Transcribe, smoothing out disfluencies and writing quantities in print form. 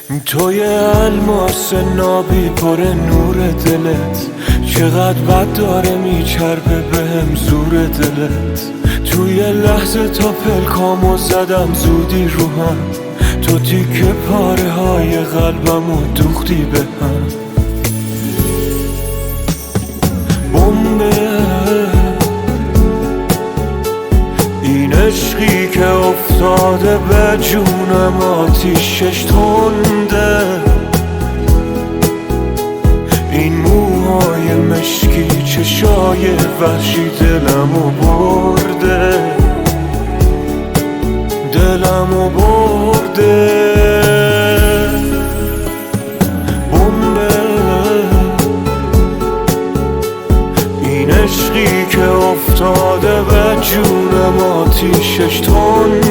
توی الماس نابی پر نور دلت، چقدر بد داره میچربه بهم زور دلت. توی لحظه تا پلکامو زدم زودی رو هم، تو تیکه پاره های قلبمو دوختی به هم. بمبه این عشقی که افتاده به جونم، آتیشش تنده. این موهای مشکی چشای وحشی دلمو برده، دلمو برده. بمبه این عشقی که افتاده به جونم، آتیشش تنده.